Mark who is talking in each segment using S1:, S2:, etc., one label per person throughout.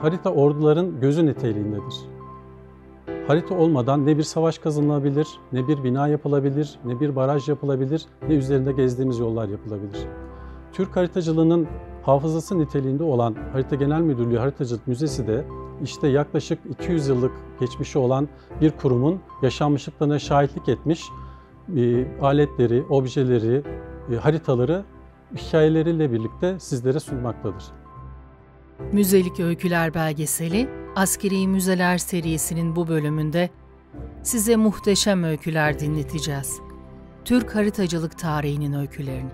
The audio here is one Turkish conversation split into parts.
S1: Harita orduların gözü niteliğindedir. Harita olmadan ne bir savaş kazanılabilir, ne bir bina yapılabilir, ne bir baraj yapılabilir, ne üzerinde gezdiğimiz yollar yapılabilir. Türk haritacılığının hafızası niteliğinde olan Harita Genel Müdürlüğü Haritacılık Müzesi de işte yaklaşık 200 yıllık geçmişi olan bir kurumun yaşanmışlıklarına şahitlik etmiş aletleri, objeleri, haritaları hikayeleriyle birlikte sizlere sunmaktadır.
S2: Müzelik Öyküler belgeseli, Askeri Müzeler serisinin bu bölümünde size muhteşem öyküler dinleteceğiz. Türk haritacılık tarihinin öykülerini.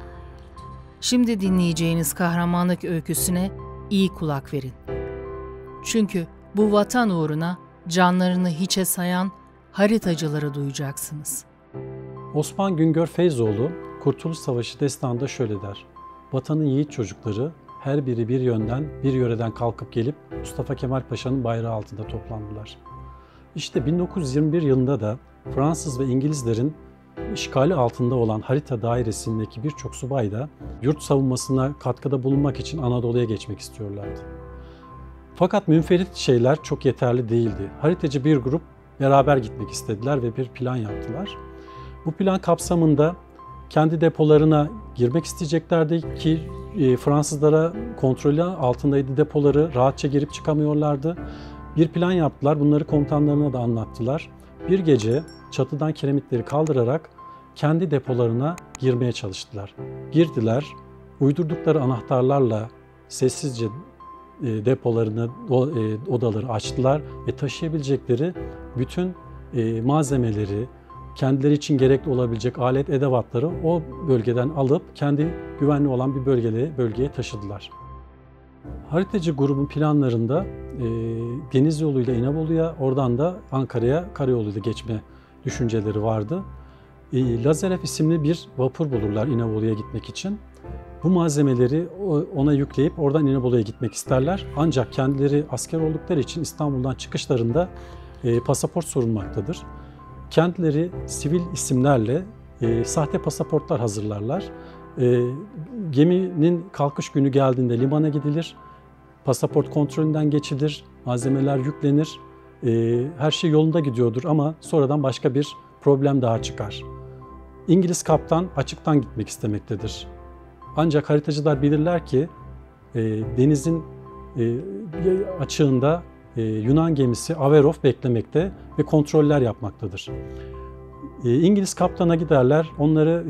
S2: Şimdi dinleyeceğiniz kahramanlık öyküsüne iyi kulak verin. Çünkü bu vatan uğruna canlarını hiçe sayan haritacıları duyacaksınız.
S1: Osman Güngör Feyzoğlu, Kurtuluş Savaşı destanında şöyle der: "Vatanın yiğit çocukları her biri bir yönden, bir yöreden kalkıp gelip Mustafa Kemal Paşa'nın bayrağı altında toplandılar." İşte 1921 yılında da Fransız ve İngilizlerin işgali altında olan harita dairesindeki birçok subay da yurt savunmasına katkıda bulunmak için Anadolu'ya geçmek istiyorlardı. Fakat münferit şeyler çok yeterli değildi. Haritacı bir grup beraber gitmek istediler ve bir plan yaptılar. Bu plan kapsamında kendi depolarına girmek isteyeceklerdi ki Fransızlara kontrolü altındaydı depoları, rahatça girip çıkamıyorlardı. Bir plan yaptılar, bunları komutanlarına da anlattılar. Bir gece çatıdan kiremitleri kaldırarak kendi depolarına girmeye çalıştılar. Girdiler, uydurdukları anahtarlarla sessizce depolarını, odaları açtılar ve taşıyabilecekleri bütün malzemeleri, kendileri için gerekli olabilecek alet edevatları o bölgeden alıp kendi güvenli olan bir bölgeye taşıdılar. Haritacı grubun planlarında deniz yoluyla İnebolu'ya, oradan da Ankara'ya karayoluyla geçme düşünceleri vardı. Lazarev isimli bir vapur bulurlar İnebolu'ya gitmek için. Bu malzemeleri ona yükleyip oradan İnebolu'ya gitmek isterler. Ancak kendileri asker oldukları için İstanbul'dan çıkışlarında pasaport sorulmaktadır. Kendileri sivil isimlerle sahte pasaportlar hazırlarlar. Geminin kalkış günü geldiğinde limana gidilir. Pasaport kontrolünden geçilir, malzemeler yüklenir. Her şey yolunda gidiyordur ama sonradan başka bir problem daha çıkar. İngiliz kaptan açıktan gitmek istemektedir. Ancak haritacılar bilirler ki denizin açığında Yunan gemisi Averov beklemekte ve kontroller yapmaktadır. İngiliz kaptana giderler, onları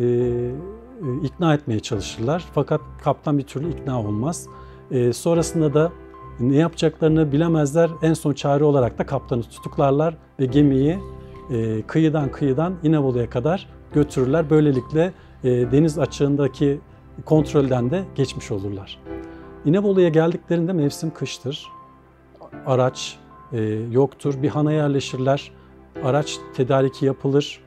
S1: ikna etmeye çalışırlar. Fakat kaptan bir türlü ikna olmaz. Sonrasında da ne yapacaklarını bilemezler. En son çare olarak da kaptanı tutuklarlar ve gemiyi kıyıdan İnebolu'ya kadar götürürler. Böylelikle deniz açığındaki kontrolden de geçmiş olurlar. İnebolu'ya geldiklerinde mevsim kıştır. Araç yoktur. Bir hana yerleşirler. Araç tedariki yapılır.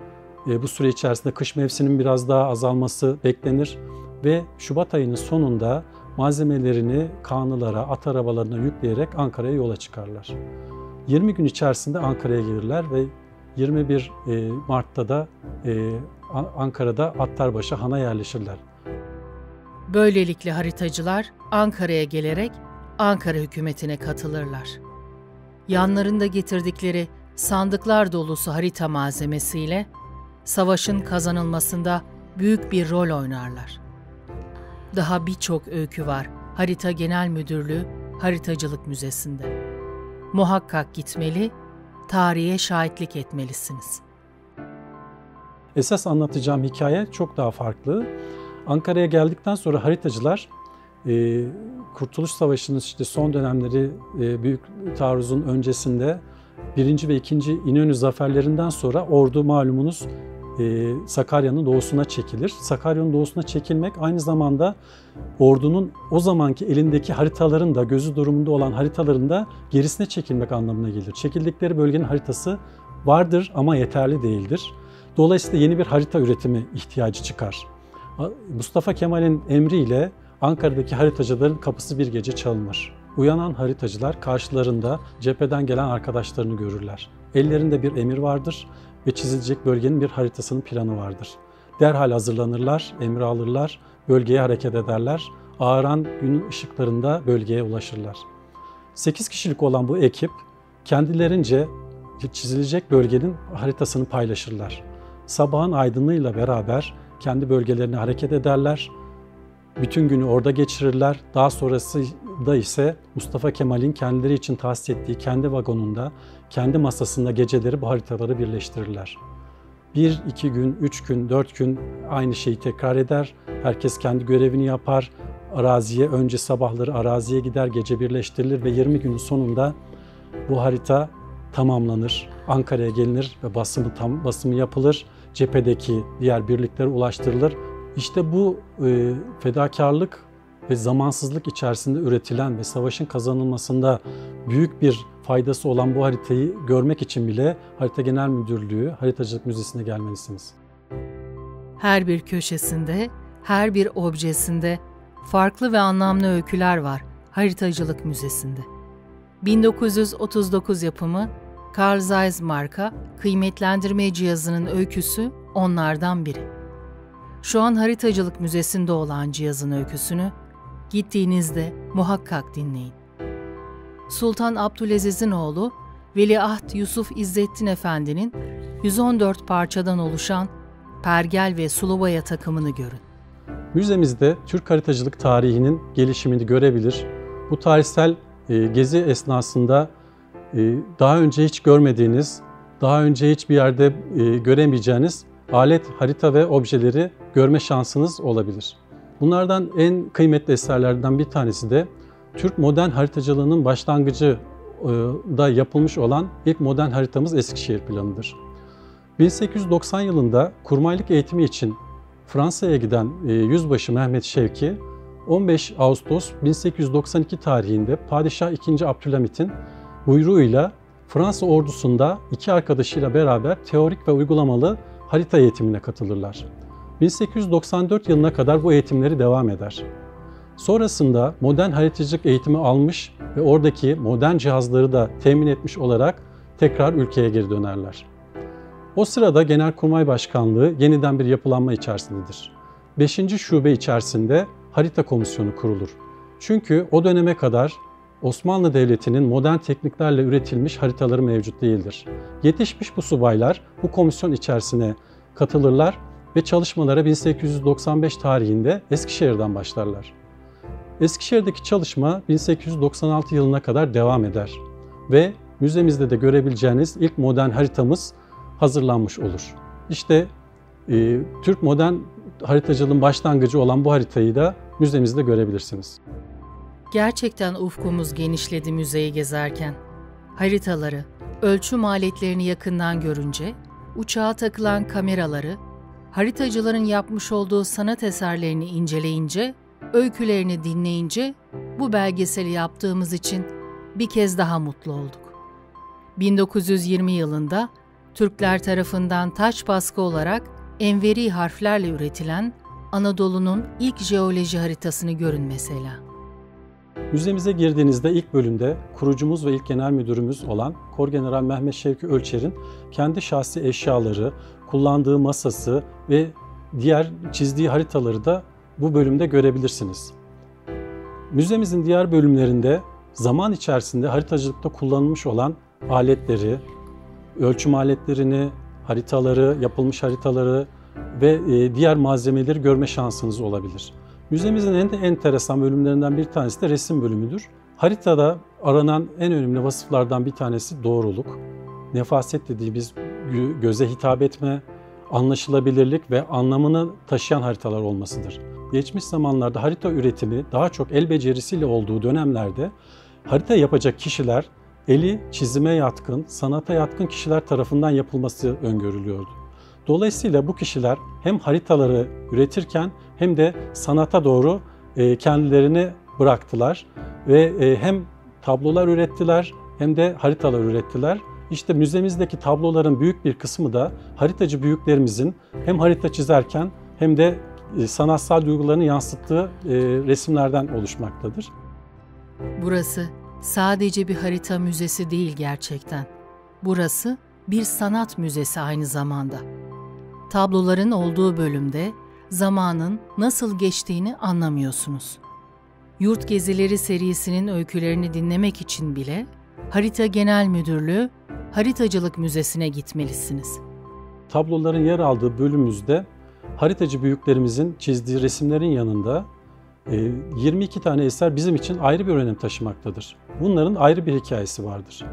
S1: Bu süre içerisinde kış mevsiminin biraz daha azalması beklenir. Ve Şubat ayının sonunda malzemelerini kanılara, at arabalarına yükleyerek Ankara'ya yola çıkarlar. 20 gün içerisinde Ankara'ya gelirler ve 21 Mart'ta da Ankara'da Attarbaşı Han'a yerleşirler.
S2: Böylelikle haritacılar Ankara'ya gelerek Ankara hükümetine katılırlar. Yanlarında getirdikleri sandıklar dolusu harita malzemesiyle savaşın kazanılmasında büyük bir rol oynarlar. Daha birçok öykü var Harita Genel Müdürlüğü Haritacılık Müzesi'nde. Muhakkak gitmeli, tarihe şahitlik etmelisiniz.
S1: Esas anlatacağım hikaye çok daha farklı. Ankara'ya geldikten sonra haritacılar Kurtuluş Savaşı'nın işte son dönemleri Büyük Taarruz'un öncesinde 1. ve 2. İnönü zaferlerinden sonra ordu malumunuz Sakarya'nın doğusuna çekilir. Sakarya'nın doğusuna çekilmek aynı zamanda ordunun o zamanki elindeki haritaların da gözü durumunda olan haritaların da gerisine çekilmek anlamına gelir. Çekildikleri bölgenin haritası vardır ama yeterli değildir. Dolayısıyla yeni bir harita üretimi ihtiyacı çıkar. Mustafa Kemal'in emriyle Ankara'daki haritacıların kapısı bir gece çalınır. Uyanan haritacılar karşılarında cepheden gelen arkadaşlarını görürler. Ellerinde bir emir vardır ve çizilecek bölgenin bir haritasının planı vardır. Derhal hazırlanırlar, emri alırlar, bölgeye hareket ederler. Ağaran gün ışıklarında bölgeye ulaşırlar. 8 kişilik olan bu ekip kendilerince çizilecek bölgenin haritasını paylaşırlar. Sabahın aydınlığıyla beraber kendi bölgelerine hareket ederler. Bütün günü orada geçirirler. Daha sonrasında ise Mustafa Kemal'in kendileri için tahsis ettiği kendi vagonunda, kendi masasında geceleri bu haritaları birleştirirler. 1, 2 gün, 3 gün, 4 gün aynı şeyi tekrar eder. Herkes kendi görevini yapar. Önce sabahları araziye gider, gece birleştirilir ve 20 günün sonunda bu harita tamamlanır. Ankara'ya gelinir ve basımı yapılır. Cephedeki diğer birliklere ulaştırılır. İşte bu fedakarlık ve zamansızlık içerisinde üretilen ve savaşın kazanılmasında büyük bir faydası olan bu haritayı görmek için bile Harita Genel Müdürlüğü Haritacılık Müzesi'ne gelmelisiniz.
S2: Her bir köşesinde, her bir objesinde farklı ve anlamlı öyküler var Haritacılık Müzesi'nde. 1939 yapımı Carl Zeiss marka kıymetlendirme cihazının öyküsü onlardan biri. Şu an Haritacılık Müzesi'nde olan cihazın öyküsünü gittiğinizde muhakkak dinleyin. Sultan Abdülaziz'in oğlu Veliaht Yusuf İzzettin Efendi'nin 114 parçadan oluşan pergel ve sulubaya takımını görün.
S1: Müzemizde Türk haritacılık tarihinin gelişimini görebilir. Bu tarihsel gezi esnasında daha önce hiç görmediğiniz, daha önce hiçbir yerde göremeyeceğiniz alet, harita ve objeleri görme şansınız olabilir. Bunlardan en kıymetli eserlerden bir tanesi de Türk modern haritacılığının başlangıcı da yapılmış olan ilk modern haritamız Eskişehir planıdır. 1890 yılında kurmaylık eğitimi için Fransa'ya giden Yüzbaşı Mehmet Şevki, 15 Ağustos 1892 tarihinde Padişah II. Abdülhamit'in buyruğuyla Fransa ordusunda 2 arkadaşıyla beraber teorik ve uygulamalı harita eğitimine katılırlar. 1894 yılına kadar bu eğitimleri devam eder. Sonrasında modern haritacılık eğitimi almış ve oradaki modern cihazları da temin etmiş olarak tekrar ülkeye geri dönerler. O sırada Genelkurmay Başkanlığı yeniden bir yapılanma içerisindedir. 5. Şube içerisinde Harita Komisyonu kurulur. Çünkü o döneme kadar Osmanlı Devleti'nin modern tekniklerle üretilmiş haritaları mevcut değildir. Yetişmiş bu subaylar bu komisyon içerisine katılırlar ve çalışmalara 1895 tarihinde Eskişehir'den başlarlar. Eskişehir'deki çalışma 1896 yılına kadar devam eder ve müzemizde de görebileceğiniz ilk modern haritamız hazırlanmış olur. İşte Türk modern haritacılığın başlangıcı olan bu haritayı da müzemizde görebilirsiniz.
S2: Gerçekten ufkumuz genişledi müzeyi gezerken. Haritaları, ölçüm aletlerini yakından görünce, uçağa takılan kameraları, haritacıların yapmış olduğu sanat eserlerini inceleyince, öykülerini dinleyince bu belgeseli yaptığımız için bir kez daha mutlu olduk. 1920 yılında Türkler tarafından taç baskı olarak enveri harflerle üretilen Anadolu'nun ilk jeoloji haritasını görün mesela.
S1: Müzemize girdiğinizde ilk bölümde kurucumuz ve ilk genel müdürümüz olan Korgeneral Mehmet Şevki Ölçer'in kendi şahsi eşyaları, kullandığı masası ve diğer çizdiği haritaları da bu bölümde görebilirsiniz. Müzemizin diğer bölümlerinde zaman içerisinde haritacılıkta kullanılmış olan aletleri, ölçüm aletlerini, haritaları, yapılmış haritaları ve diğer malzemeleri görme şansınız olabilir. Müzemizin en enteresan bölümlerinden bir tanesi de resim bölümüdür. Haritada aranan en önemli vasıflardan bir tanesi doğruluk, nefaset dediğimiz göze hitap etme, anlaşılabilirlik ve anlamını taşıyan haritalar olmasıdır. Geçmiş zamanlarda harita üretimi daha çok el becerisiyle olduğu dönemlerde harita yapacak kişiler eli çizime yatkın, sanata yatkın kişiler tarafından yapılması öngörülüyordu. Dolayısıyla bu kişiler hem haritaları üretirken hem de sanata doğru kendilerini bıraktılar ve hem tablolar ürettiler hem de haritalar ürettiler. İşte müzemizdeki tabloların büyük bir kısmı da haritacı büyüklerimizin hem harita çizerken hem de sanatsal duygularını yansıttığı resimlerden oluşmaktadır.
S2: Burası sadece bir harita müzesi değil gerçekten. Burası bir sanat müzesi aynı zamanda. Tabloların olduğu bölümde zamanın nasıl geçtiğini anlamıyorsunuz. Yurt Gezileri serisinin öykülerini dinlemek için bile Harita Genel Müdürlüğü Haritacılık Müzesi'ne gitmelisiniz.
S1: Tabloların yer aldığı bölümümüzde haritacı büyüklerimizin çizdiği resimlerin yanında 22 tane eser bizim için ayrı bir önem taşımaktadır. Bunların ayrı bir hikayesi vardır.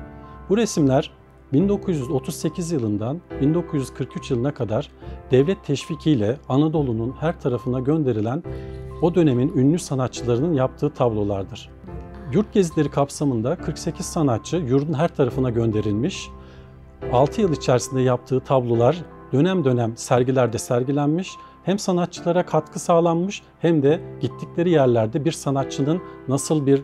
S1: Bu resimler 1938 yılından 1943 yılına kadar devlet teşvikiyle Anadolu'nun her tarafına gönderilen o dönemin ünlü sanatçılarının yaptığı tablolardır. Yurt gezileri kapsamında 48 sanatçı yurdun her tarafına gönderilmiş. 6 yıl içerisinde yaptığı tablolar dönem dönem sergilerde sergilenmiş. Hem sanatçılara katkı sağlanmış hem de gittikleri yerlerde bir sanatçının nasıl bir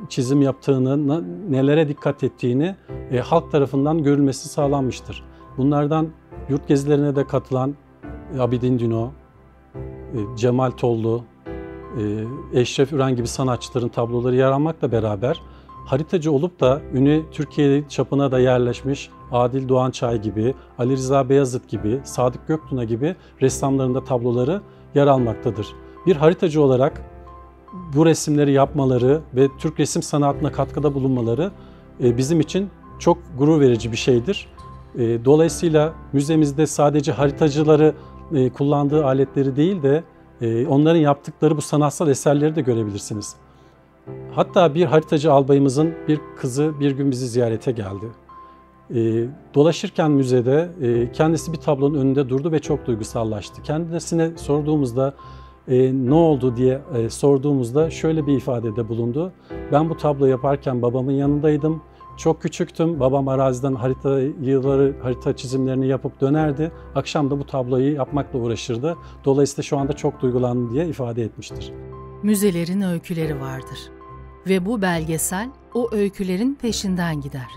S1: çizim yaptığını, nelere dikkat ettiğini halk tarafından görülmesi sağlanmıştır. Bunlardan yurt gezilerine de katılan Abidin Dino, Cemal Tollu, Eşref Üren gibi sanatçıların tabloları yer almakla beraber haritacı olup da ünü Türkiye çapına da yerleşmiş Adil Doğançay gibi, Ali Rıza Beyazıt gibi, Sadık Göktuna gibi ressamların da tabloları yer almaktadır. Bir haritacı olarak bu resimleri yapmaları ve Türk resim sanatına katkıda bulunmaları bizim için çok gurur verici bir şeydir. Dolayısıyla müzemizde sadece haritacıları kullandığı aletleri değil de onların yaptıkları bu sanatsal eserleri de görebilirsiniz. Hatta bir haritacı albayımızın bir kızı bir gün bizi ziyarete geldi. Dolaşırken müzede kendisi bir tablonun önünde durdu ve çok duygusallaştı. Kendisine sorduğumuzda ne oldu diye sorduğumuzda şöyle bir ifadede bulundu. Ben bu tablo yaparken babamın yanındaydım. Çok küçüktüm. Babam araziden harita çizimlerini yapıp dönerdi. Akşam da bu tabloyu yapmakla uğraşırdı. Dolayısıyla şu anda çok duygulandım diye ifade etmiştir.
S2: Müzelerin öyküleri vardır ve bu belgesel o öykülerin peşinden gider.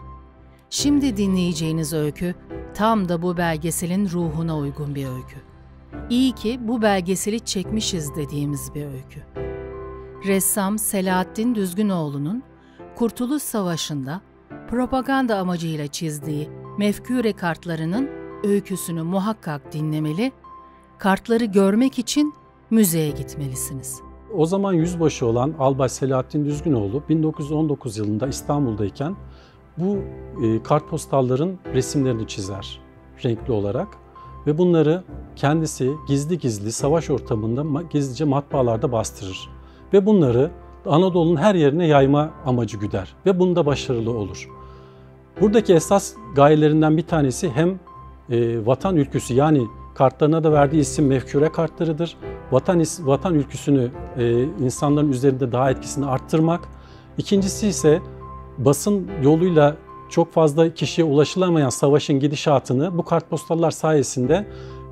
S2: Şimdi dinleyeceğiniz öykü tam da bu belgeselin ruhuna uygun bir öykü. İyi ki bu belgeseli çekmişiz dediğimiz bir öykü. Ressam Selahattin Düzgünoğlu'nun Kurtuluş Savaşı'nda propaganda amacıyla çizdiği mefkûre kartlarının öyküsünü muhakkak dinlemeli, kartları görmek için müzeye gitmelisiniz.
S1: O zaman yüzbaşı olan Albay Selahattin Düzgünoğlu 1919 yılında İstanbul'dayken bu kartpostalların resimlerini çizer renkli olarak ve bunları kendisi gizli gizli savaş ortamında gizlice matbaalarda bastırır ve bunları Anadolu'nun her yerine yayma amacı güder ve bunda başarılı olur. Buradaki esas gayelerinden bir tanesi hem vatan ülküsü, yani kartlarına da verdiği isim mefkûre kartlarıdır. Vatan ülküsünü insanların üzerinde daha etkisini arttırmak. İkincisi ise basın yoluyla çok fazla kişiye ulaşılamayan savaşın gidişatını bu kartpostallar sayesinde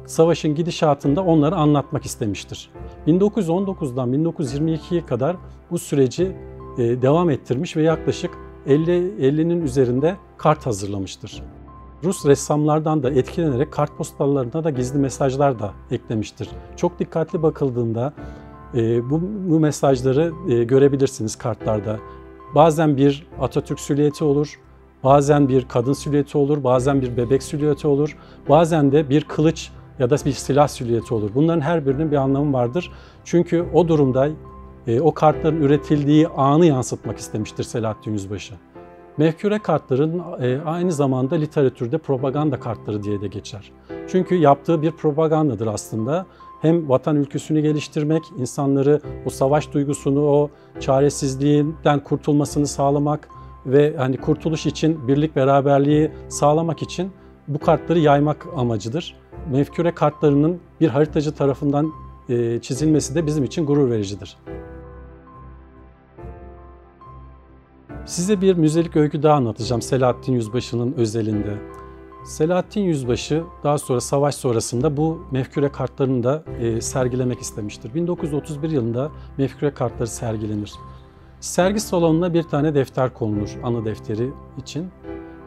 S1: savaşın gidişatında onları anlatmak istemiştir. 1919'dan 1922'ye kadar bu süreci devam ettirmiş ve yaklaşık 50'nin üzerinde kart hazırlamıştır. Rus ressamlardan da etkilenerek kartpostallarına da gizli mesajlar da eklemiştir. Çok dikkatli bakıldığında bu mesajları görebilirsiniz kartlarda. Bazen bir Atatürk silüeti olur, bazen bir kadın silüeti olur, bazen bir bebek silüeti olur, bazen de bir kılıç ya da bir silah silüeti olur. Bunların her birinin bir anlamı vardır. Çünkü o durumda o kartların üretildiği anı yansıtmak istemiştir Selahattin Yüzbaşı. Mefkûre kartların aynı zamanda literatürde propaganda kartları diye de geçer. Çünkü yaptığı bir propagandadır aslında. Hem vatan ülküsünü geliştirmek, insanları o savaş duygusunu, o çaresizliğinden kurtulmasını sağlamak ve hani kurtuluş için birlik beraberliği sağlamak için bu kartları yaymak amacıdır. Mefkûre kartlarının bir haritacı tarafından çizilmesi de bizim için gurur vericidir. Size bir müzelik öykü daha anlatacağım Selahattin Yüzbaşı'nın özelinde. Selahattin Yüzbaşı daha sonra savaş sonrasında bu mefkûre kartlarını da sergilemek istemiştir. 1931 yılında mefkûre kartları sergilenir. Sergi salonuna bir tane defter konulur, anı defteri için.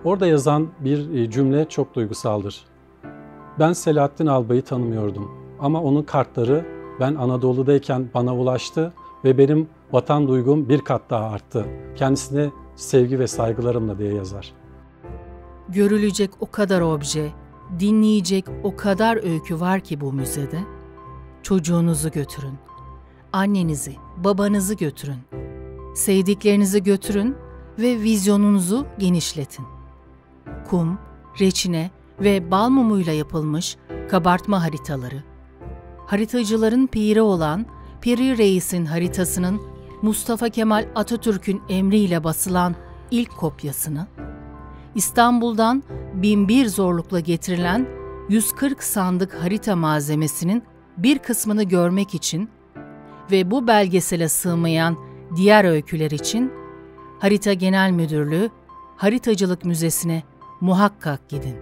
S1: Orada yazan bir cümle çok duygusaldır. Ben Selahattin Albay'ı tanımıyordum ama onun kartları ben Anadolu'dayken bana ulaştı ve benim vatan duygum bir kat daha arttı. Kendisine sevgi ve saygılarımla diye yazar.
S2: Görülecek o kadar obje, dinleyecek o kadar öykü var ki bu müzede. Çocuğunuzu götürün. annenizi, babanızı götürün. Sevdiklerinizi götürün ve vizyonunuzu genişletin. Kum, reçine ve bal mumuyla yapılmış kabartma haritaları, haritacıların piri olan Piri Reis'in haritasının Mustafa Kemal Atatürk'ün emriyle basılan ilk kopyasını, İstanbul'dan 1001 zorlukla getirilen 140 sandık harita malzemesinin bir kısmını görmek için ve bu belgesele sığmayan diğer öyküler için Harita Genel Müdürlüğü Haritacılık Müzesi'ne muhakkak gidin.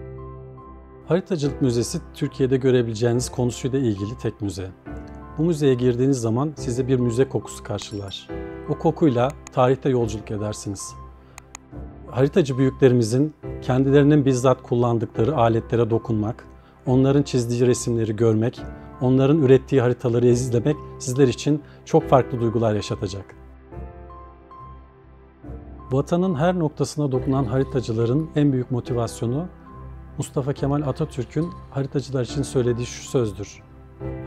S1: Haritacılık Müzesi Türkiye'de görebileceğiniz konusuyla ilgili tek müze. Bu müzeye girdiğiniz zaman size bir müze kokusu karşılar. O kokuyla tarihte yolculuk edersiniz. Haritacı büyüklerimizin kendilerinin bizzat kullandıkları aletlere dokunmak, onların çizdiği resimleri görmek, onların ürettiği haritaları izlemek sizler için çok farklı duygular yaşatacak. Vatanın her noktasına dokunan haritacıların en büyük motivasyonu Mustafa Kemal Atatürk'ün haritacılar için söylediği şu sözdür.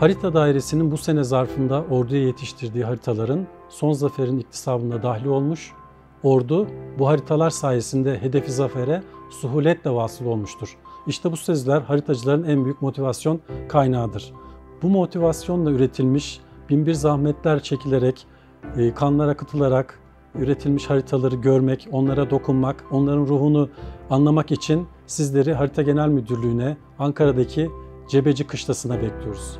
S1: Harita Dairesi'nin bu sene zarfında orduya yetiştirdiği haritaların son zaferin iktisabına dahil olmuş, ordu bu haritalar sayesinde hedefi zafere suhuletle vasıl olmuştur. İşte bu sözler haritacıların en büyük motivasyon kaynağıdır. Bu motivasyonla üretilmiş, binbir zahmetler çekilerek, kanlar akıtılarak üretilmiş haritaları görmek, onlara dokunmak, onların ruhunu anlamak için sizleri Harita Genel Müdürlüğü'ne, Ankara'daki Cebeci Kışlası'na bekliyoruz.